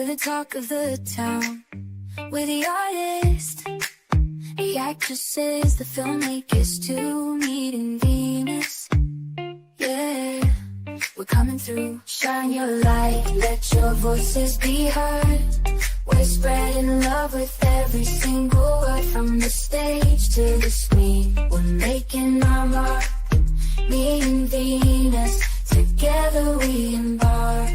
We're the talk of the town. We're the artists, the actresses, the filmmakers too, meeting Venus. Yeah, we're coming through. Shine your light, let your voices be heard. We're spreading love with every single word, from the stage to the screen. We're making our mark, me and Venus, together we embark.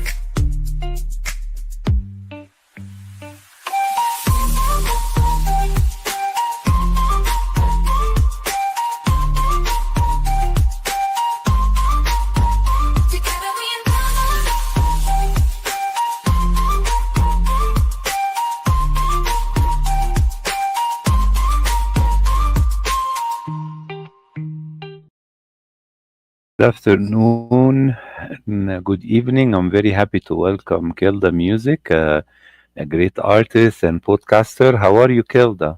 Good afternoon, good evening. I'm very happy to welcome Keldamuzik, a great artist and podcaster. How are you, Kelda?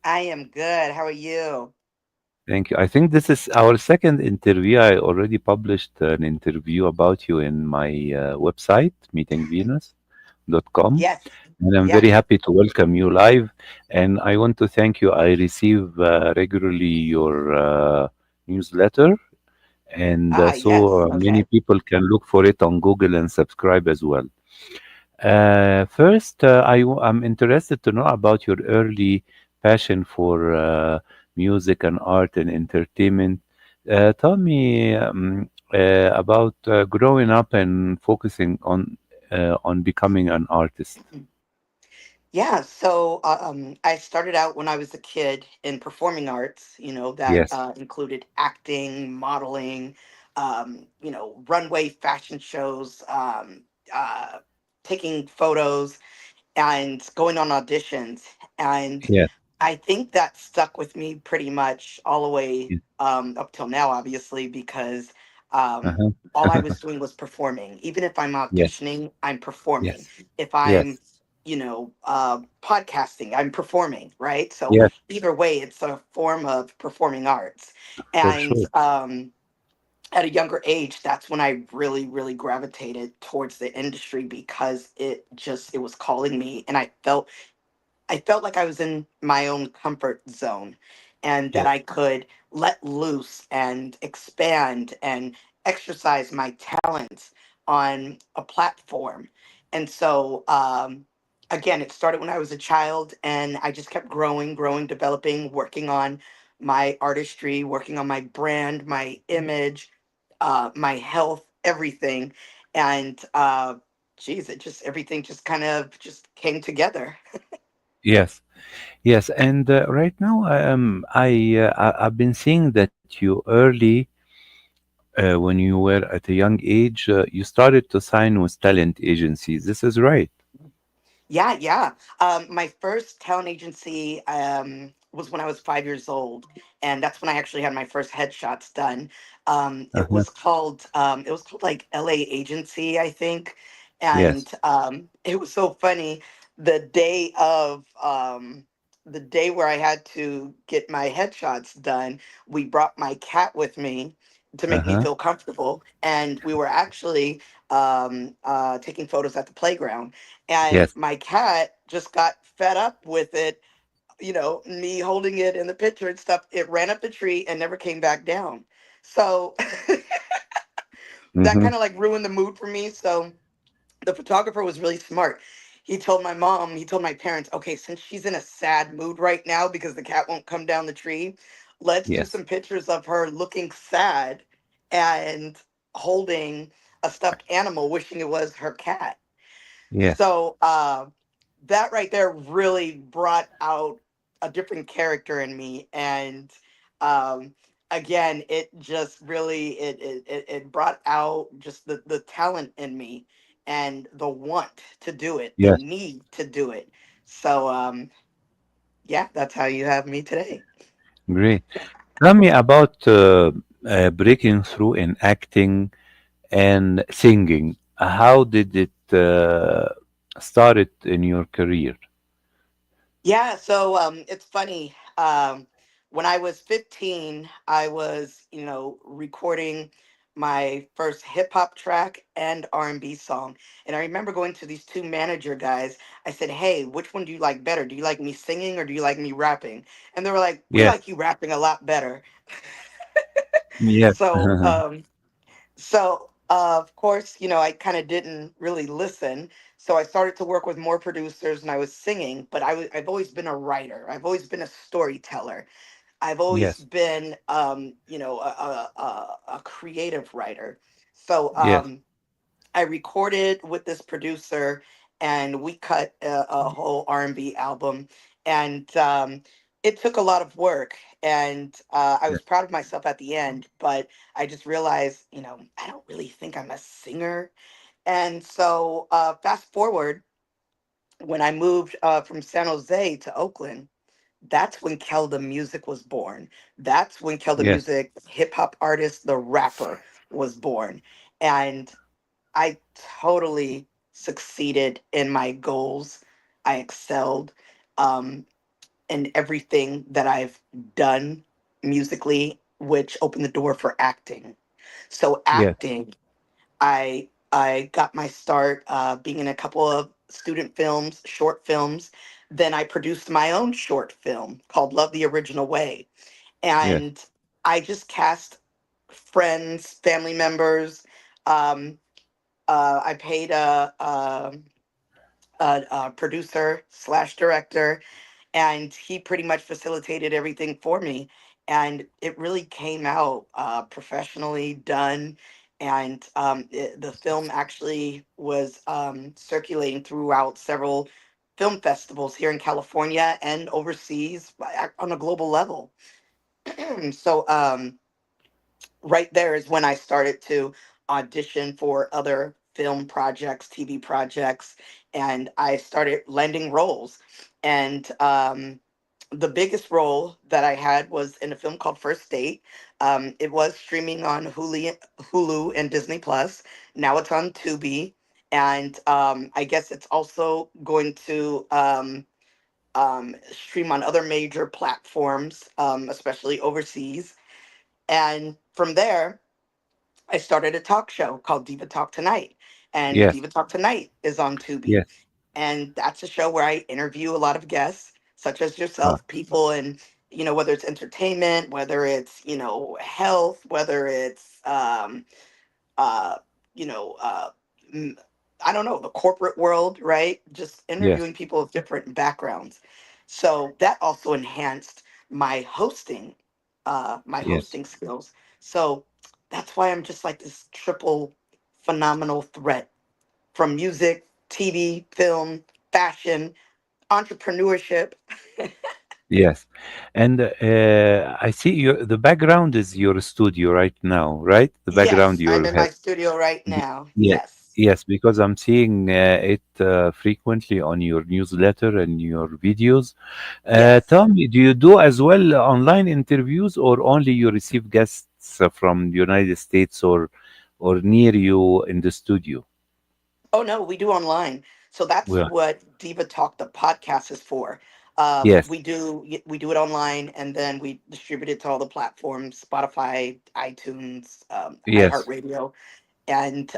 I am good. How are you? Thank you. I think this is our second interview. I already published an interview about you in my website, meetingvenus.com. Yes, And I'm very yes. happy to welcome you live. And I want to thank you. I receive regularly your newsletter. And Yes. many Okay. people can look for it on Google and subscribe as well. First, I'm interested to know about your early passion for music and art and entertainment. Tell me about growing up and focusing on becoming an artist. Yeah, so I started out when I was a kid in performing arts, that Yes, included acting, modeling, runway fashion shows, uh, taking photos, and going on auditions. And yes, I think that stuck with me pretty much all the way yes. up till now, obviously, because Uh-huh. all I was doing was performing. Even if I'm Yes, auditioning, I'm performing. yes, If I'm, yes, podcasting, I'm performing, right? So yes, either way, it's a form of performing arts. for And sure. at a younger age, that's when I really, really gravitated towards the industry because it was calling me, and I felt like I was in my own comfort zone and that Yes, I could let loose and expand and exercise my talents on a platform. And so, again, it started when I was a child, and I just kept growing, growing, developing, working on my artistry, working on my brand, my image, my health, everything. And, geez, everything just kind of just came together. yes. Yes, and right now I've been seeing that you early, when you were at a young age, you started to sign with talent agencies. This is right. Yeah, yeah. My first talent agency was when I was 5 years old, and that's when I actually had my first headshots done. Uh-huh. It was called like LA Agency, I think, and Yes, it was so funny. The day of the day where I had to get my headshots done, we brought my cat with me to make me uh-huh. feel comfortable, and we were actually taking photos at the playground, and Yes, my cat just got fed up with it, me holding it in the picture and stuff. It ran up the tree and never came back down. So that mm-hmm. kind of like ruined the mood for me. So the photographer was really smart. He told my parents, okay, since she's in a sad mood right now because the cat won't come down the tree, let's do Yes, some pictures of her looking sad and holding a stuffed animal, wishing it was her cat. yes, So that right there really brought out a different character in me, and um, again, it just really it brought out just the talent in me and the want to do it, the yes. need to do it. So yeah, that's how you have me today. Great. Tell me about breaking through in acting and singing. How did it started in your career? Yeah, so it's funny. When I was 15, I was, recording my first hip hop track and R&B song. And I remember going to these two manager guys. I said, "Hey, which one do you like better? Do you like me singing or do you like me rapping?" And they were like, "We Yes. like you rapping a lot better." Yes. So, of course, I kind of didn't really listen. So I started to work with more producers and I was singing, but I've always been a writer. I've always been a storyteller. I've always Yes. been, a creative writer. So Yes. I recorded with this producer, and we cut a whole R&B album, and it took a lot of work. And I Yes. was proud of myself at the end, but I just realized, I don't really think I'm a singer. And so, fast forward, when I moved from San Jose to Oakland, that's when Keldamuzik was born. That's when Yes. Keldamuzik, hip hop artist, the rapper, was born. And I totally succeeded in my goals. I excelled um, in everything that I've done musically, which opened the door for acting. So, Yes. acting, I got my start being in a couple of student films, short films. Then I produced my own short film called Love the Original Way. Yes. And I just cast friends, family members. Um, I paid a producer slash director, and he pretty much facilitated everything for me. And it really came out professionally done. And the film actually was circulating throughout several film festivals here in California and overseas on a global level. So, right there is when I started to audition for other film projects, TV projects, and I started landing roles. And the biggest role that I had was in a film called First Date. It was streaming on Hulu and Disney Plus. Now it's on Tubi, and I guess it's also going to stream on other major platforms, especially overseas. And from there, I started a talk show called Diva Talk Tonight. And Yes. Diva Talk Tonight is on Tubi. Yes. And that's a show where I interview a lot of guests, such as Ah, yourself, people and whether it's entertainment, whether it's, health, whether it's uh, you know, uh, mm, I don't know, the corporate world, right? Just yes. interviewing people of different backgrounds. So that also enhanced my Yes. hosting skills. So that's why I'm just like this triple phenomenal threat from music, TV, film, fashion, entrepreneurship. Yes. And I see the background is your studio right now, right? The background Yes, I'm you in have. my studio right now. Yeah. Yes. Yes, because I'm seeing it frequently on your newsletter and your videos. Yes. Tell me, do you do as well online interviews or only you receive guests from the United States or near you in the studio? Oh no, we do online. So that's Well, what Diva Talk the podcast is for. yes, We do it online, and then we distribute it to all the platforms: Spotify, iTunes, yes, iHeartRadio, and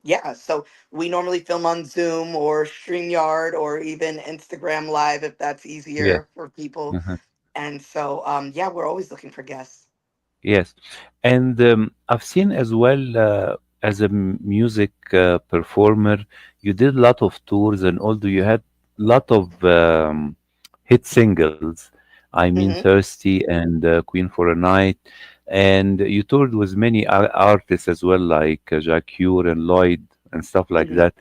yeah. So we normally film on Zoom or StreamYard or even Instagram Live if that's yes. easier for people. Uh-huh. And so yeah, we're always looking for guests. Yes, and I've seen as well as a music performer, you did a lot of tours, and although you had a lot of hit singles, I mean Hmm. "Thirsty" and "Queen for a Night," and you toured with many artists as well, like Jah Cure and Lloyd and stuff like Hmm. that.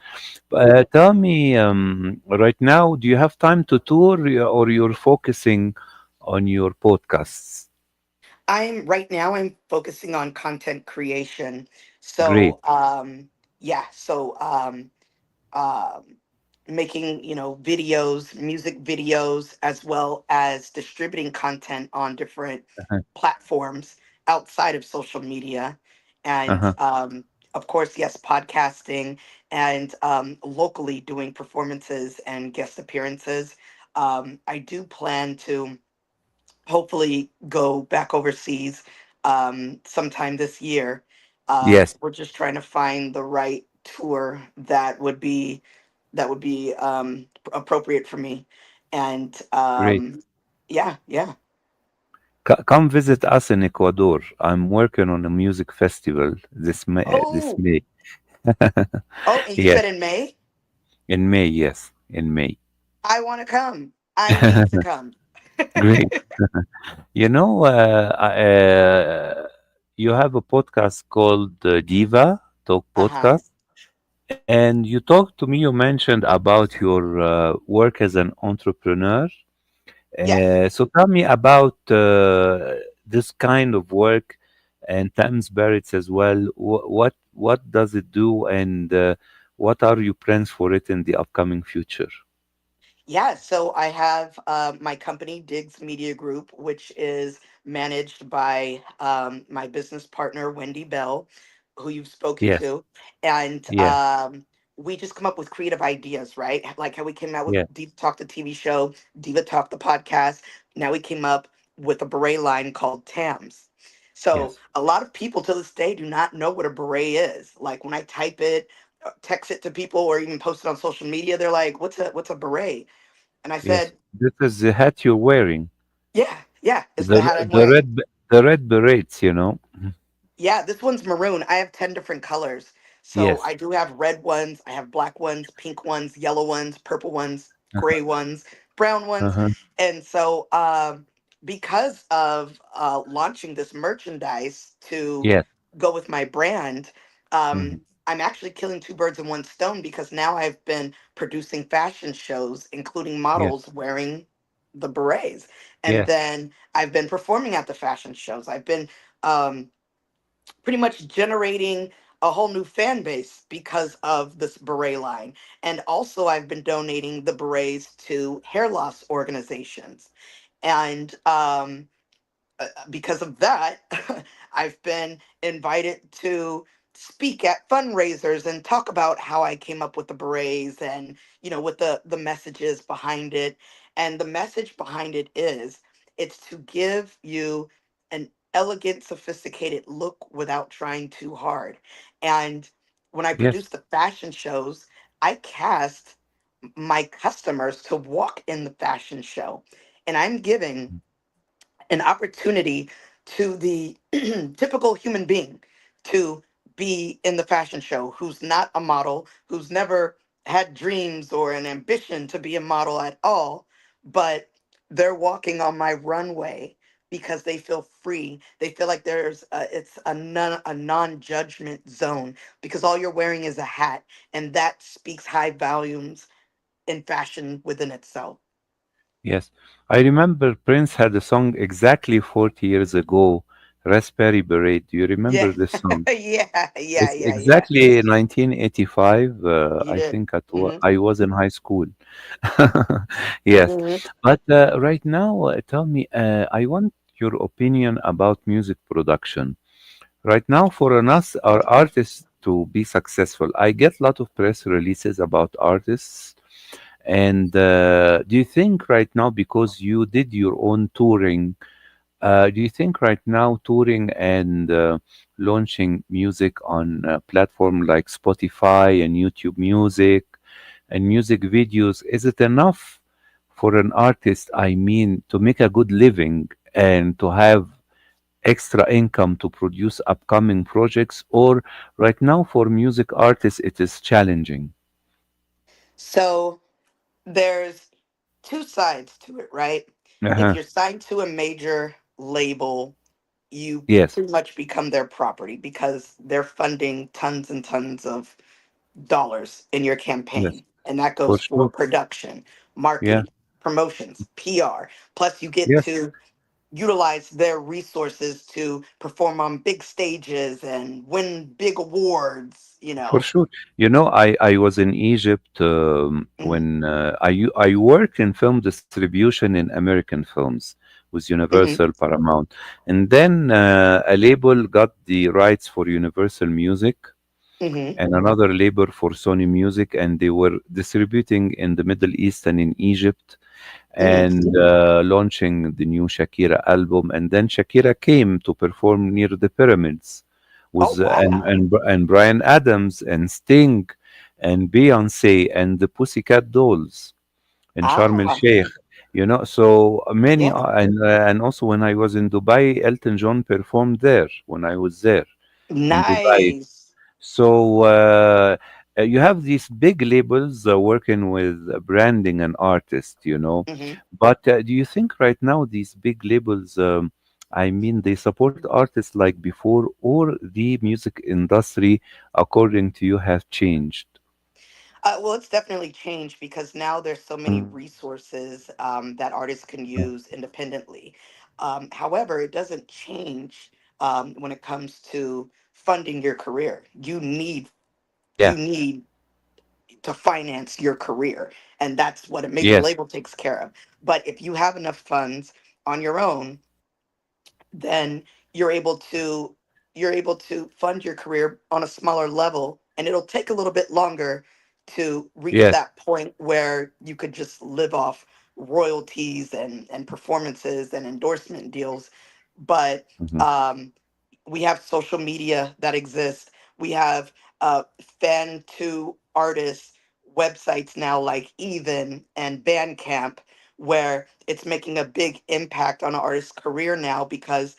Tell me, right now, do you have time to tour, or you're focusing on your podcasts? I'm focusing on content creation. Great. So yeah, so um making, videos, music videos, as well as distributing content on different Uh-huh. platforms outside of social media. And Uh-huh. of course, yes, podcasting and locally doing performances and guest appearances. I do plan to hopefully go back overseas sometime this year. Yes, We're just trying to find the right tour that would be appropriate for me. And great. yeah, yeah. Come visit us in Ecuador. I'm working on a music festival this May. This Oh, May. oh, and you Yes, said in May? in May. Yes, in May. I want to come. I need to come. Great. You know, you have a podcast called Diva Talk Uh-huh. Podcast, and you talked to me. You mentioned about your work as an entrepreneur. Yes. So tell me about this kind of work and Thames Barrett's as well. What does it do, and what are your plans for it in the upcoming future? Yeah, so I have my company, Diggs Media Group, which is managed by my business partner, Wendy Bell, who you've spoken Yes, to. And yeah, we just come up with creative ideas, right? Like how we came out with yeah, Diva Talk, the TV show, Diva Talk, the podcast. Now we came up with a beret line called Tams. So yes, a lot of people to this day do not know what a beret is. Like when I type it, text it to people, or even post it on social media, they're like, "What's a beret?" And I yes. said, This is the hat you're wearing. yeah, yeah, it's The the hat I'm the wearing. the red berets, you know. Yeah, this one's maroon. I have 10 different colors. So Yes. I do have red ones, I have black ones, pink ones, yellow ones, purple ones, Uh-huh. gray ones, brown ones. Uh-huh. And so because of launching this merchandise to Yes. go with my brand, Mhm. I'm actually killing two birds in one stone because now I've been producing fashion shows, including Yes. models wearing the berets. And Yes. then I've been performing at the fashion shows. I've been um, pretty much generating a whole new fan base because of this beret line. And also, I've been donating the berets to hair loss organizations. And because of that, I've been invited to speak at fundraisers and talk about how I came up with the berets and what the messages behind it. And the message behind it is it's to give you an elegant, sophisticated look without trying too hard. And when I Yes. produce the fashion shows, I cast my customers to walk in the fashion show. And I'm giving an opportunity to the typical human being to be in the fashion show who's not a model, who's never had dreams or an ambition to be a model at all, but they're walking on my runway because they feel free. They feel like it's a non-judgment zone because all you're wearing is a hat, and that speaks high volumes in fashion within itself. Yes. I remember Prince had a song exactly 40 years ago, Raspberry Beret. Do you Yeah. remember this song? Yeah, yeah, It's yeah, yeah. exactly 1985. You I did. think Hmm. I was in high school. Yes. Hmm. But right now, tell me, I want your opinion about music production. Right now, for us, our artists to be successful, I get a lot of press releases about artists. And do you think right now, because you did your own touring, do you think right now touring and launching music on a platform like Spotify and YouTube Music and music videos, is it enough for an artist, I mean, to make a good living and to have extra income to produce upcoming projects? Or right now for music artists, it is challenging? So there's two sides to it, right? If Uh-huh. you're signed to a major label, you Yes, pretty much become their property because they're funding tons and tons of dollars in your yes, campaign. And that for goes for sure. production, Yeah, marketing, promotions, PR. Plus, you get yes. to utilize their resources to perform on big stages and win big awards. For sure. You know, I was in Egypt Hmm. when I worked in film distribution in American films with Hmm. Universal Paramount. And then a label got the rights for Universal Music Hmm. and another label for Sony Music, and they were distributing in the Middle East and in Egypt Hmm. and launching the new Shakira album. And then Shakira came to perform near the pyramids Oh, with wow. and Brian Adams and Sting and Beyonce and the Pussycat Dolls in Sharm el Ah, Sheikh. You know, so many yeah. and also when I was in Dubai, Elton John performed there when I was there in Dubai. Nice. So you have these big labels working with branding and artists, you know. Hmm. But do you think right now these big labels, I mean, they support artists like before, or the music industry, according to you, has changed? Well, it's definitely changed because now there's so many resources that artists can Yeah. use independently. However, it doesn't change when it comes to funding your career. Yeah. You need to finance your career, and that's what a major Yes. label takes care of. But if you have enough funds on your own, then you're able to you're able to fund your career on a smaller level, and it'll take a little bit longer to reach Yes. that point where you could just live off royalties and performances and endorsement deals. But Hmm. um, we have social media that exists. We have fan to artists websites now like Even and Bandcamp, where it's making a big impact on an artist's career now because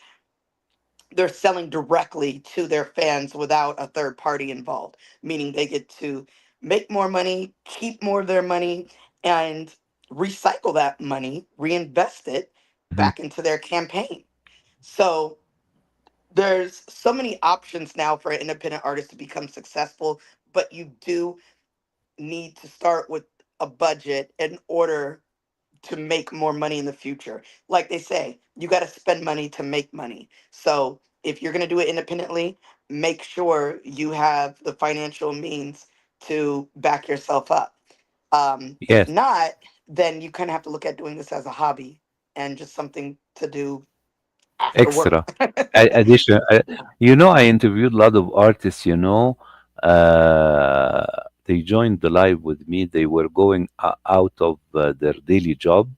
they're selling directly to their fans without a third party involved, meaning they get to make more money, keep more of their money, and recycle that money, reinvest it Hmm. back into their campaign. So there's so many options now for an independent artist to become successful, but you do need to start with a budget in order to make more money in the future. Like they say, you got to spend money to make money. So if you're going to do it independently, make sure you have the financial means to back yourself up. If Yes. not, then you kind of have to look at doing this as a hobby and just something to do after work. Extra. Addition. You know, I interviewed a lot of artists, you know. Uh, they joined the live with me. They were going out of their daily job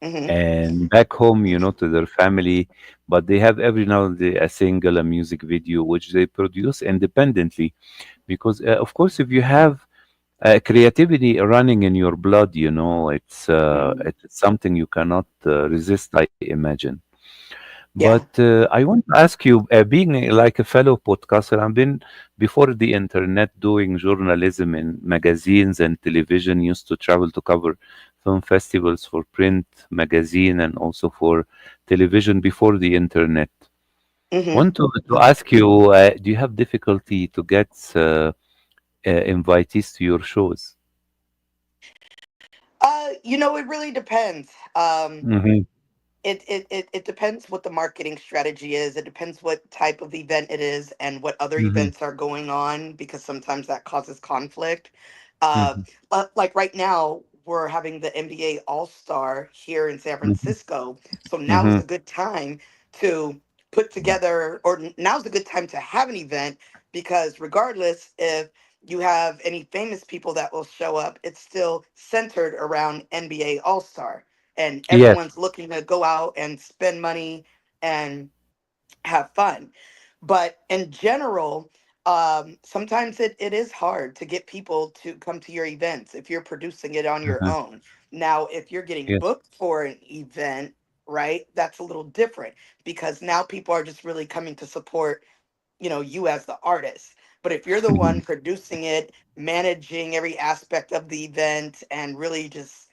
Hmm. and back home, you know, to their family. But they have every now and then a single, a music video, which they produce independently. Because, of course, if you have creativity running in your blood, you know, Hmm. it's something you cannot resist, I imagine. But Yeah. I want to ask you, being like a fellow podcaster, I've been before the internet doing journalism in magazines and television, used to travel to cover film festivals for print, magazine, and also for television before the internet. Hmm. Want to ask you, do you have difficulty to get invitees to your shows? It really depends. Hmm. It depends what the marketing strategy is. It depends what type of event it is and what other Hmm. events are going on because sometimes that causes conflict. Uh, Hmm. like right now, we're having the NBA All Star here in San Hmm. Francisco. So now is Hmm. a good time to put together, or now's a good time to have an event because regardless if you have any famous people that will show up, it's still centered around NBA All Star and Yes. everyone's looking to go out and spend money and have fun. But in general, sometimes it is hard to get people to come to your events if you're producing it on your Uh-huh. own. Now, if you're getting Yes. booked for an event, right, that's a little different because now people are just really coming to support, you as the artist. But if you're the one Mhm. producing it, managing every aspect of the event, and really just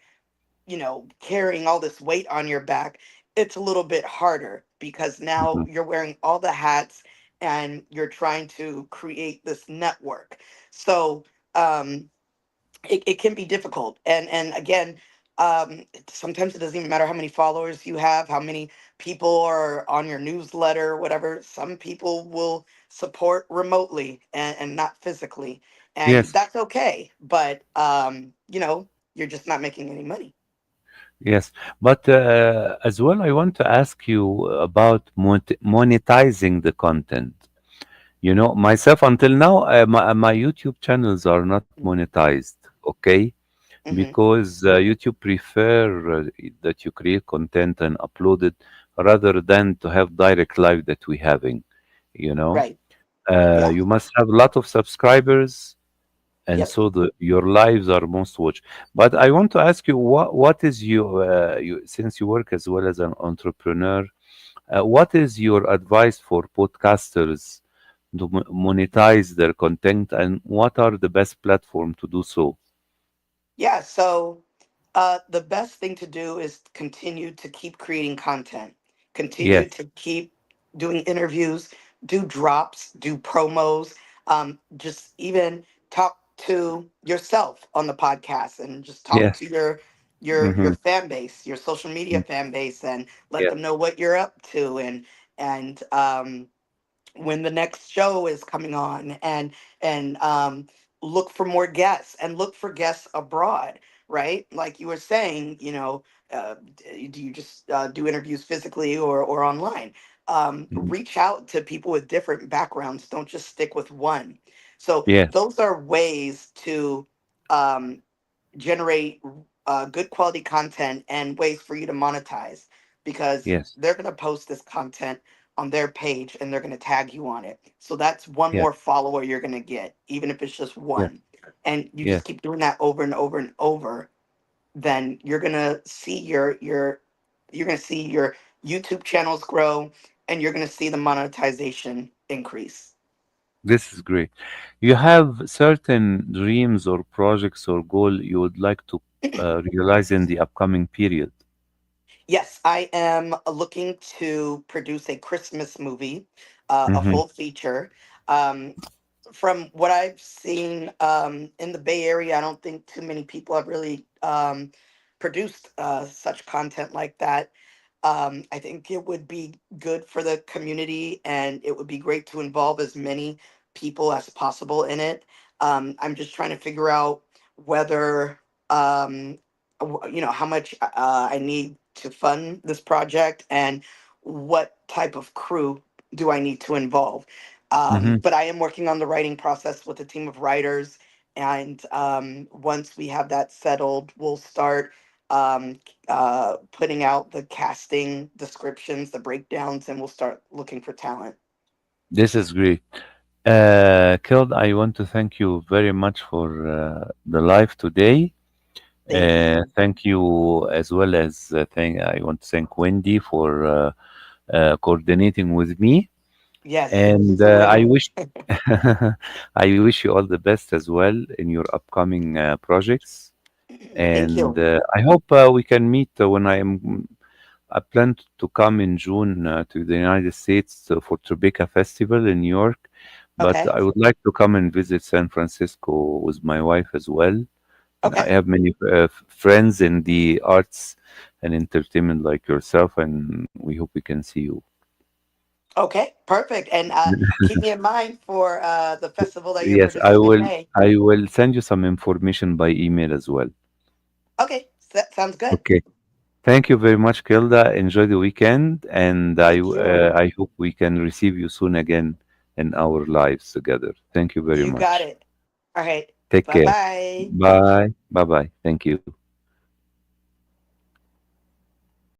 carrying all this weight on your back, it's a little bit harder because now Mhm. you're wearing all the hats and you're trying to create this network. So um, it can be difficult. And again, sometimes it doesn't even matter how many followers you have, how many people are on your newsletter, whatever. Some people will support remotely and not physically. And Yes. that's okay. But, you're just not making any money. Yes. But as well, I want to ask you about monetizing the content. You know, myself until now, my YouTube channels are not monetized. Okay, Mm-hmm. because YouTube prefer that you create content and upload it rather than to have direct live that we having. You know. Right. Yeah. You must have a lot of subscribers, and Yep. so your lives are most watched. But I want to ask you, what is you, since you work as well as an entrepreneur, what is your advice for podcasters to monetize their content, and what are the best platform to do so? Yeah. So the best thing to do is continue to keep creating content, continue Yes, to keep doing interviews, do drops, do promos, just even talk to yourself on the podcast and just talk yes, to your hmm, fan base, your social media fan base, and let yes, them know what you're up to, and when the next show is coming on, and look for more guests and look for guests abroad, right? Like you were saying, do you just do interviews physically or online? mhm, Reach out to people with different backgrounds, don't just stick with one. So yes, those are ways to um, generate good quality content and ways for you to monetize, because yes, they're going to post this content on their page and they're going to tag you on it. So that's one yes, more follower you're going to get, even if it's just yes, one. And you yes. just keep doing that over and over and over, then you're going to see you're going to see your YouTube channels grow, and you're going to see the monetization increase. This is great. You have certain dreams or projects or goal you would like to realize in the upcoming period. Yes, I am looking to produce a Christmas movie, a Hmm. full feature. Um, from what I've seen in the Bay Area, I don't think too many people have really produced such content like that. I think it would be good for the community, and it would be great to involve as many people as possible in it. I'm just trying to figure out whether, how much I need to fund this project, and what type of crew do I need to involve. Hmm. But I am working on the writing process with a team of writers, and once we have that settled, we'll start um, putting out the casting descriptions, the breakdowns, and we'll start looking for talent. This is great. Keld, I want to thank you very much for the live today. Thank you. Thank you as well as I want to thank Wendy for coordinating with me. Yes, And she's a I winner. wish I wish you all the best as well in your upcoming projects. Thank And you. I hope we can meet when I plan to come in June to the United States for Tribeca Festival in New York. But Okay. I would like to come and visit San Francisco with my wife as well. I Okay. have many friends in the arts and entertainment like yourself, and we hope we can see you. Okay. Perfect. And keep me in mind for the festival that you're Yes, I producing in will. May. I will send you some information by email as well. Okay. That sounds good. Okay. Thank you very much, Kilda. Enjoy the weekend, and Thank you. I hope we can receive you soon again in our lives together. Thank you very You got much. it. All right. Take Bye care. bye. Bye. Bye bye. Thank you.